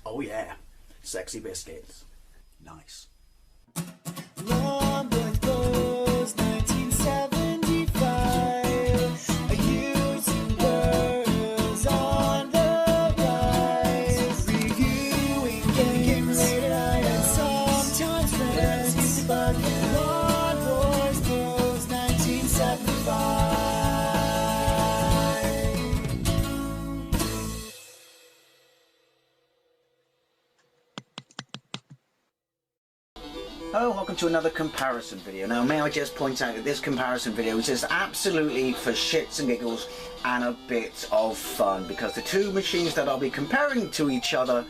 Oh yeah, sexy biscuits. Nice. Long boys blues, 1975. YouTubers on the rise, reviewing games late at night and sometimes friends used to bug. Long boys blues, 1975. Hello, welcome to another comparison video. Now, may I just point out that this comparison video is just absolutely for shits and giggles and a bit of fun, because the two machines that I'll be comparing to each other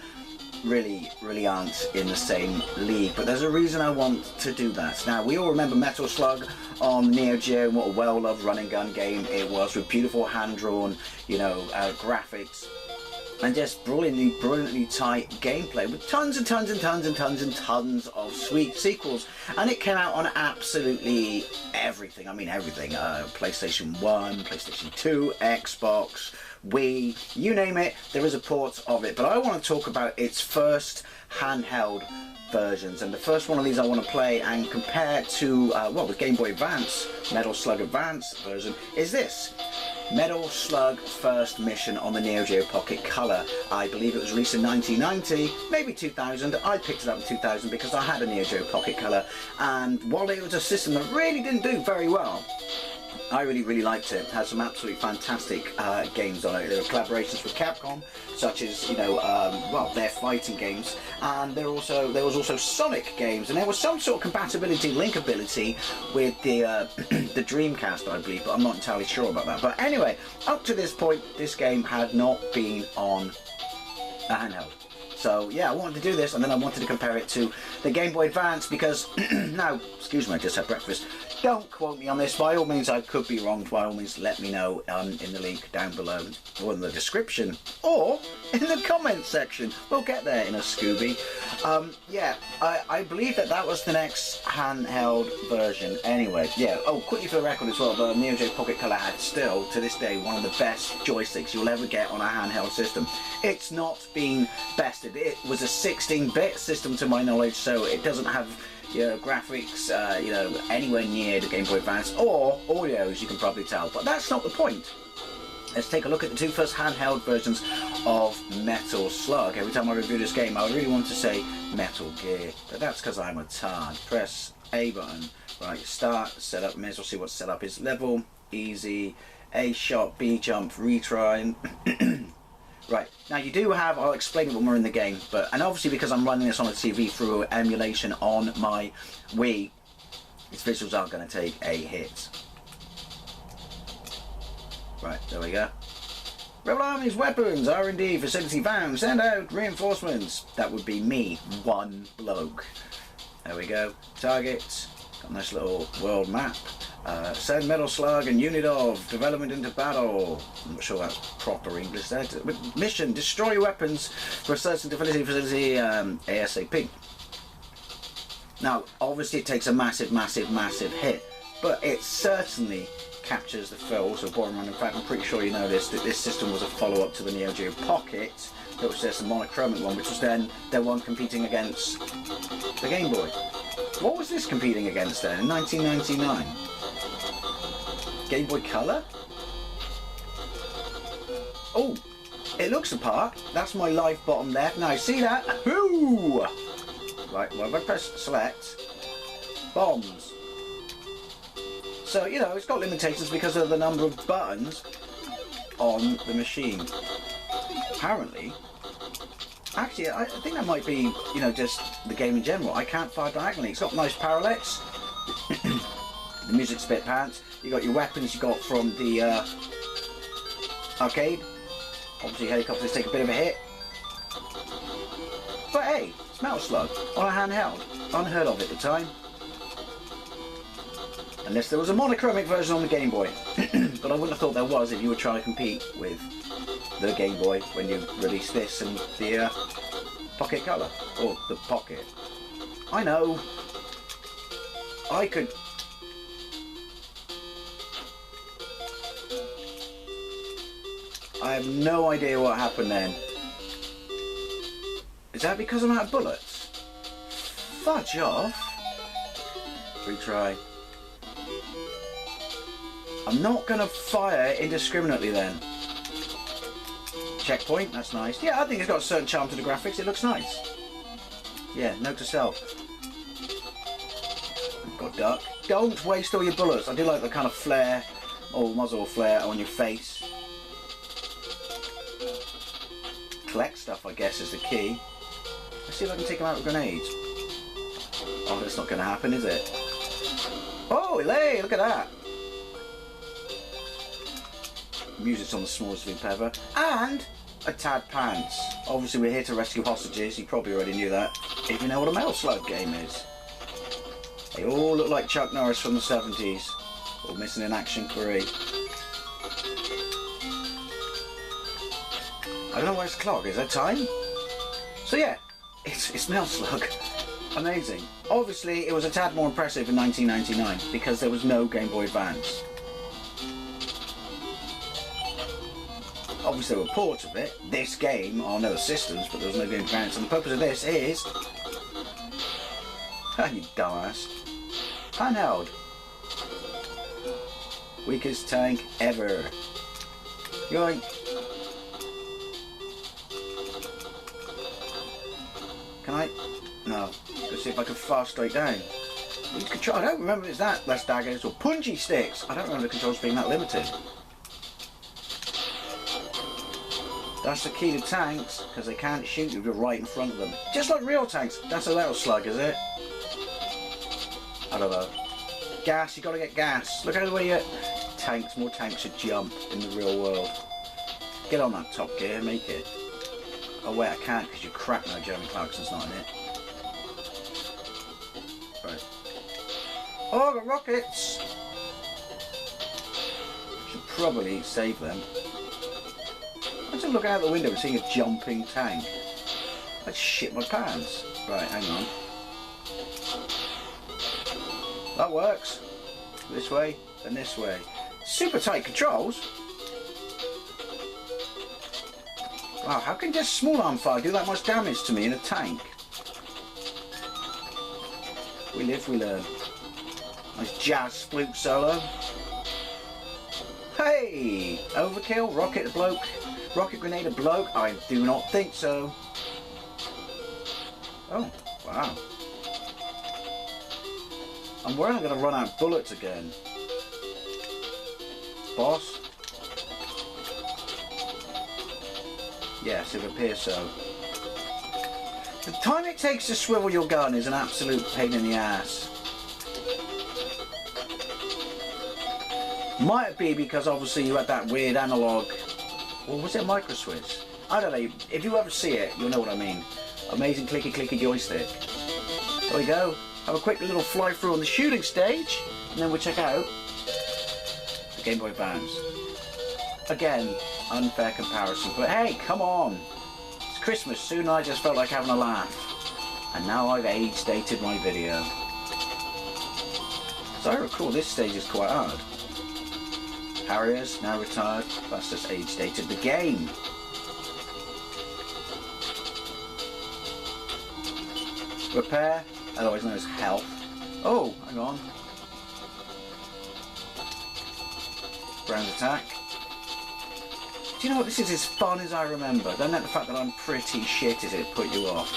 really aren't in the same league. But there's a reason I want to do that. Now, we all remember Metal Slug on Neo Geo, and what a well-loved running gun game it was, with beautiful hand-drawn, graphics. And just brilliantly tight gameplay with tons and tons of sweet sequels. And it came out on absolutely everything. I mean everything. PlayStation 1, PlayStation 2, Xbox, Wii, you name it, there is a port of it. But I want to talk about its first handheld versions. And the first one of these I want to play and compare to, the Game Boy Advance, Metal Slug Advance version, is this. Metal Slug First Mission on the Neo Geo Pocket Color. I believe it was released in 1990, maybe 2000. I picked it up in 2000 because I had a Neo Geo Pocket Color, and while it was a system that really didn't do very well, I really liked it. It had some absolutely fantastic games on it. There were collaborations with Capcom, such as their fighting games, and there was also Sonic games, and there was some sort of compatibility, linkability with the the Dreamcast, I believe, but I'm not entirely sure about that. But anyway, up to this point, this game had not been on a handheld. So yeah, I wanted to do this, and then I wanted to compare it to the Game Boy Advance, because now, excuse me, I just had breakfast. Don't quote me on this. By all means, I could be wrong. By all means, let me know in the link down below, or in the description, or in the comment section. We'll get there in a Scooby. I believe that was the next handheld version. Anyway, yeah. Oh, quickly for the record as well, the Neo Geo Pocket Color had still, to this day, one of the best joysticks you'll ever get on a handheld system. It's not been bested. It was a 16-bit system to my knowledge, so it doesn't have graphics, anywhere near the Game Boy Advance, or audio, as you can probably tell. But that's not the point. Let's take a look at the two first handheld versions of Metal Slug. Every time I review this game, I really want to say Metal Gear, but that's because I'm a tard. Press A button. Right, start, setup. May as well see what setup is. Level, easy, A shot, B jump, retry. Right, now you do have, I'll explain it when we're in the game, and obviously because I'm running this on a TV through emulation on my Wii, its visuals aren't going to take a hit. Right, there we go. Rebel Army's weapons, R&D, facility found, send out reinforcements. That would be me, one bloke. There we go, target, got a nice little world map. Send Metal Slug and unit of development into battle. I'm not sure that's proper English there. Mission, destroy your weapons for a certain facility ASAP. Now, obviously it takes a massive hit, but it certainly captures the feel. Also, bottom line, in fact, I'm pretty sure you know this, that this system was a follow-up to the Neo Geo Pocket. That was just a monochromic one, which was then the one competing against the Game Boy. What was this competing against then in 1999? Game Boy Color? Oh, it looks the part. That's my live bottom left. Now, see that? Ooh! Right, well, if I press select, bombs. So, it's got limitations because of the number of buttons on the machine. Apparently, actually, I think that might be, just the game in general. I can't fire diagonally. It's got nice parallax. The music's a bit pants. You got your weapons you got from the arcade. Obviously, helicopters take a bit of a hit. But hey, it's Metal Slug on a handheld. Unheard of at the time. Unless there was a monochromic version on the Game Boy. But I wouldn't have thought there was if you were trying to compete with the Game Boy when you released this and the Pocket Color. Or the Pocket. I know. I could... I have no idea what happened then. Is that because I'm out of bullets? Fudge off. Retry. I'm not going to fire indiscriminately then. Checkpoint, that's nice. Yeah, I think it's got a certain charm to the graphics. It looks nice. Yeah, note to self. Got duck. Don't waste all your bullets. I do like the kind of flare, or muzzle flare on your face. Collect stuff, I guess, is the key. Let's see if I can take them out with grenades. Oh, that's not going to happen, is it? Oh, hey, look at that. Music's on the smallest thing ever. And a Tad Pants. Obviously, we're here to rescue hostages. You probably already knew that. If you know what a Metal Slug game is. They all look like Chuck Norris from the 70s. Or Missing in Action 3. I don't know where's the clock. Is that time? So yeah, it's Metal Slug. Amazing. Obviously, it was a tad more impressive in 1999 because there was no Game Boy Advance. Obviously, there were ports of it. This game on other systems, but there was no Game Boy Advance. And the purpose of this is... Ah, you dumbass. Handheld. Weakest tank ever. Yoink. Can I? No. Let's see if I can fast straight down. These controls, I don't remember if it's that. Less daggers or punchy sticks. I don't remember the controls being that limited. That's the key to tanks, because they can't shoot you, you're right in front of them. Just like real tanks. That's a Metal Slug, is it? I don't know. Gas, you gotta get gas. Look at the way you... Tanks, more tanks should jump in the real world. Get on that Top Gear, make it. Oh wait, I can't because you're crap now, Jeremy Clarkson's not in it. Right. Oh, I got rockets! Should probably save them. I'm just looking out the window and seeing a jumping tank. I'd shit my pants. Right, hang on. That works. This way and this way. Super tight controls. Wow, how can just small arm fire do that much damage to me in a tank? We live, we learn. Nice jazz flute solo. Hey! Overkill? Rocket a bloke? Rocket grenade a bloke? I do not think so. Oh, wow. I'm worried I'm going to run out of bullets again. Boss? Yes, it appears so. The time it takes to swivel your gun is an absolute pain in the ass. Might be because obviously you had that weird analog, or was it a micro switch? I don't know, if you ever see it, you'll know what I mean. Amazing clicky clicky joystick. There we go. Have a quick little fly through on the shooting stage, and then we'll check out the Game Boy Advance. Again, unfair comparison, but hey, come on! It's Christmas soon and I just felt like having a laugh. And now I've age dated my video. So I recall this stage is quite hard. Harriers, now retired, that's just age dated the game. Repair, otherwise known as health. Oh, hang on. Ground attack. Do you know what, this is as fun as I remember. Don't let the fact that I'm pretty shit at it put you off.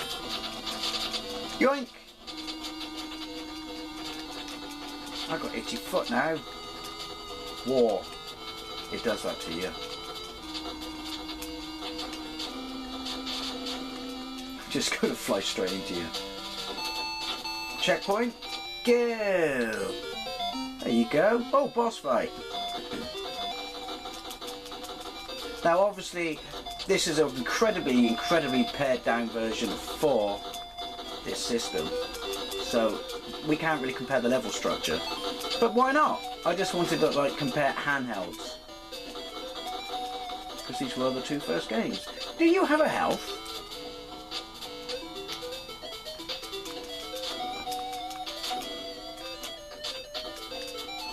Yoink! I've got itchy foot now. War. It does that to you. I'm just going to fly straight into you. Checkpoint. Go! There you go. Oh, boss fight. Now obviously this is an incredibly pared down version for this system, so we can't really compare the level structure, but why not? I just wanted to like compare handhelds because these were the two first games. Do you have a health?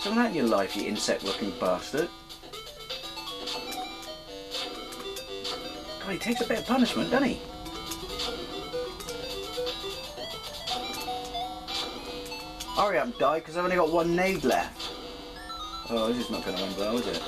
Something out in your life, you insect looking bastard. God, he takes a bit of punishment, doesn't he? Hurry up, die, because I've only got one nade left. Oh, this is not going to end well, is it?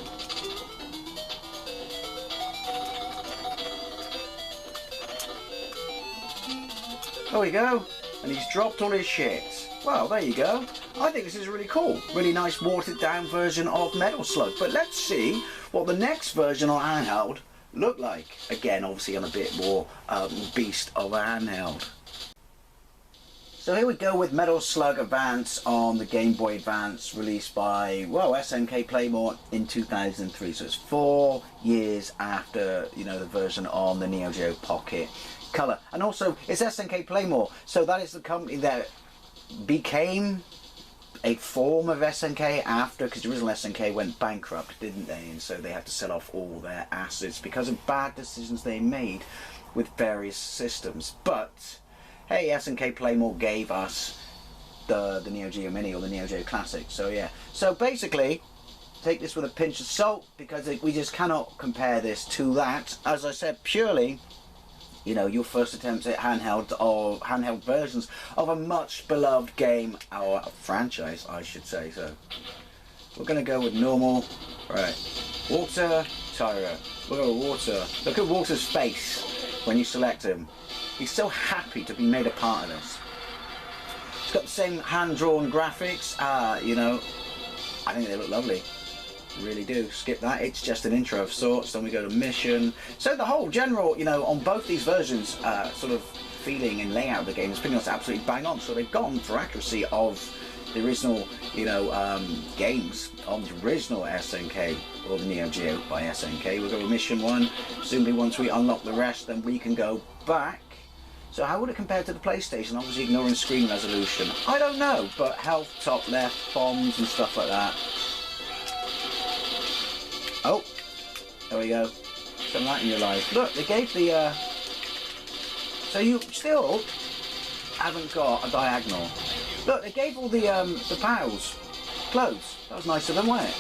There we go. And he's dropped all his shit. Well, there you go. I think this is really cool. Really nice watered down version of Metal Slug. But let's see what the next version on handheld look like. Again, obviously on a bit more beast of a handheld. So here we go with Metal Slug Advance on the Game Boy Advance, released by, well, SNK Playmore in 2003. So it's 4 years after, you know, the version on the Neo Geo Pocket Color. And also, it's SNK Playmore, so that is the company that became a form of SNK after, because the original SNK went bankrupt, didn't they? And so they had to sell off all their assets because of bad decisions they made with various systems. But hey, SNK Playmore gave us the Neo Geo Mini or the Neo Geo Classic. So yeah, so basically take this with a pinch of salt, because we just cannot compare this to that. As I said, purely, you know, your first attempts at handheld versions of a much beloved game, or a franchise, I should say. So we're going to go with normal. Right, Water, Tyra. We'll go with Water. Look at Water's face when you select him. He's so happy to be made a part of this. It's got the same hand-drawn graphics. You know, I think they look lovely. Really do. Skip that, it's just an intro of sorts. Then we go to mission. So the whole general, you know, on both these versions, sort of feeling and layout of the game is pretty much absolutely bang on. So they've gone for accuracy of the original, you know, games on the original SNK or the Neo Geo by SNK. We'll go with mission 1. Presumably once we unlock the rest, then we can go back. So how would it compare to the PlayStation? Obviously ignoring screen resolution. I don't know, but health, top left, bombs and stuff like that. Oh, there we go. Some of that in your life. Look, they gave the, so you still haven't got a diagonal. Look, they gave all the pals clothes. That was nice of them, wasn't it?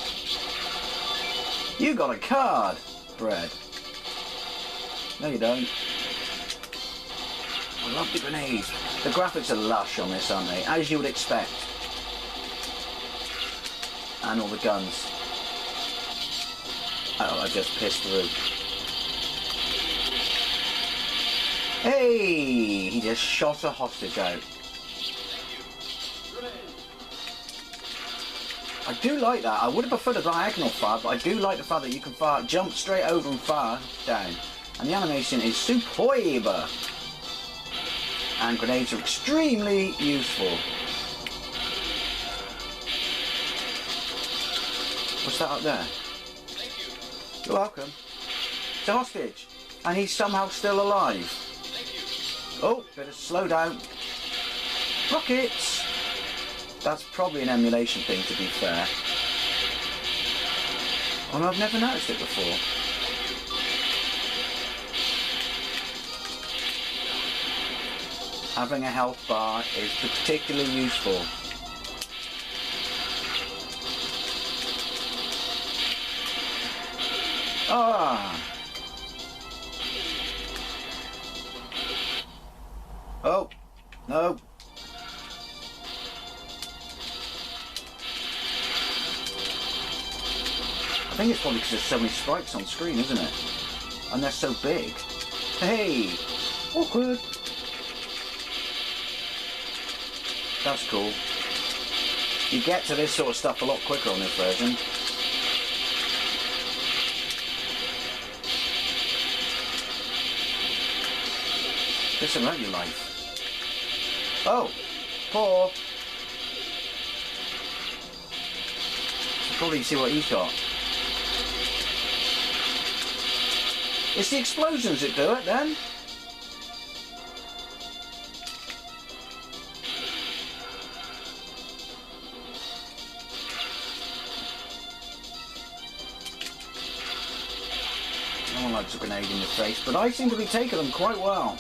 You got a card, Bread. No, you don't. I love the grenades. The graphics are lush on this, aren't they? As you would expect. And all the guns. Oh, I just pissed through. Hey! He just shot a hostage out. I do like that. I would have preferred a diagonal fire, but I do like the fact that you can fire, jump straight over and fire down. And the animation is superb. And grenades are extremely useful. What's that up there? You're welcome. It's a hostage. And he's somehow still alive. Oh, better slow down. Rockets! That's probably an emulation thing, to be fair. Oh, no, I've never noticed it before. Having a health bar is particularly useful. Ah! Oh, no. I think it's probably because there's so many sprites on screen, isn't it? And they're so big. Hey! Awkward! That's cool. You get to this sort of stuff a lot quicker on this version. Listen about your life. Oh! Poor! So probably see what he's got. It's the explosions that do it then. No one likes a grenade in the face, but I seem to be taking them quite well.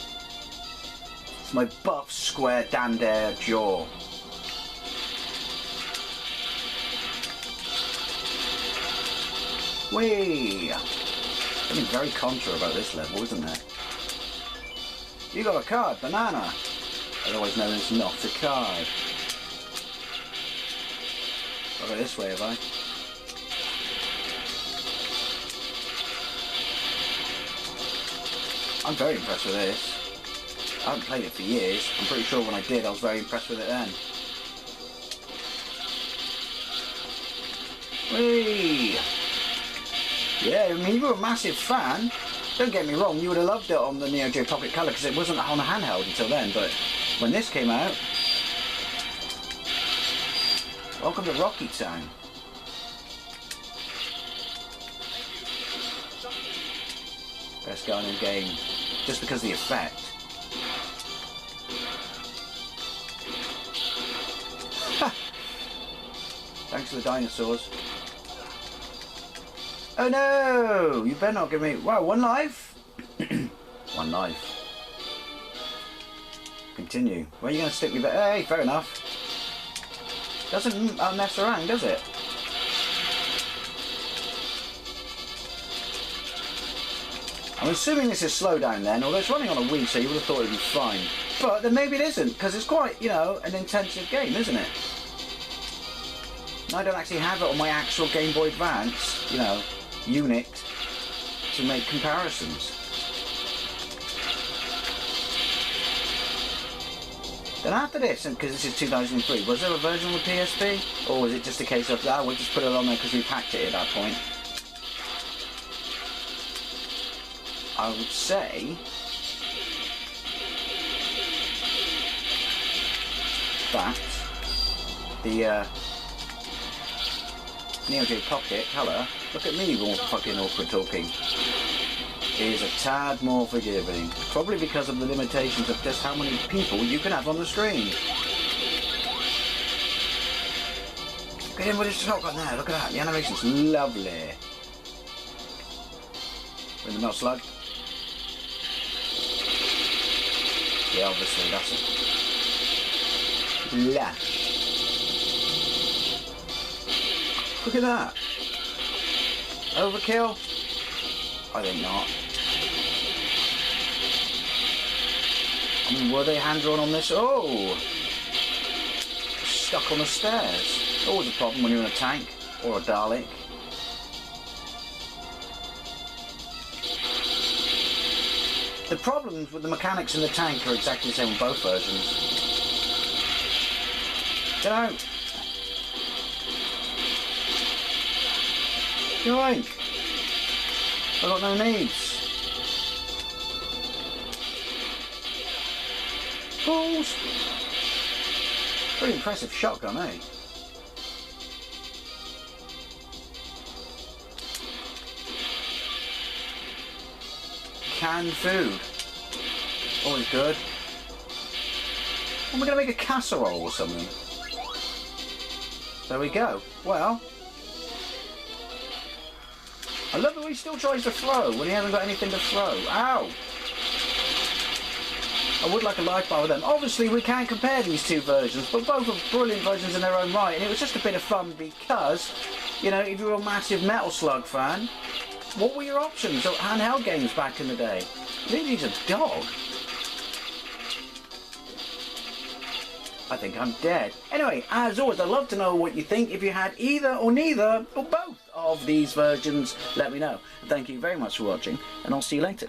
It's my buff, square, dandare jaw. Whee! Something very contra about this level, isn't there? You got a card, banana. Otherwise known as not a card. I'll go this way, have I? I'm very impressed with this. I haven't played it for years. I'm pretty sure when I did, I was very impressed with it then. Whee! Yeah, I mean, you were a massive fan. Don't get me wrong, you would have loved it on the Neo Geo Pocket Color because it wasn't on a handheld until then, but when this came out... Welcome to Rocky Town. Best gun in the game. Just because of the effect. Ha! Thanks to the dinosaurs. Oh no! You better not give me... Wow, 1 life? 1 life. Continue. Where are you going to stick me? Hey, fair enough. Doesn't mess around, does it? I'm assuming this is slowdown then, although it's running on a Wii, so you would have thought it would be fine. But then maybe it isn't, because it's quite, you know, an intensive game, isn't it? And I don't actually have it on my actual Game Boy Advance, you know, unit to make comparisons. Then after this, and because this is 2003, was there a version of the PSP? Or was it just a case of, we'll just put it on there because we packed it at that point? I would say that the Neo Geo Pocket Color, look at me all fucking awkward talking, is a tad more forgiving. Probably because of the limitations of just how many people you can have on the screen. Look at him with his shotgun there, look at that, the animation's lovely. With the Metal Slug. Yeah, obviously, that's it. Yeah. Look at that. Overkill? I think not. I mean, were they hand-drawn on this? Oh! Stuck on the stairs. Always a problem when you're in a tank or a Dalek. The problems with the mechanics in the tank are exactly the same in both versions. Get out! Yoink! I've got no needs. Balls! Pretty impressive shotgun, eh? Canned food. Always good. Am I going to make a casserole or something? There we go. Well, I love the way he still tries to throw when he hasn't got anything to throw. Ow! I would like a life bar with them. Obviously, we can't compare these two versions, but both are brilliant versions in their own right. And it was just a bit of fun because, you know, if you're a massive Metal Slug fan, what were your options of handheld games back in the day? I think he's a dog. I think I'm dead. Anyway, as always, I'd love to know what you think. If you had either or neither or both of these versions, let me know. Thank you very much for watching, and I'll see you later.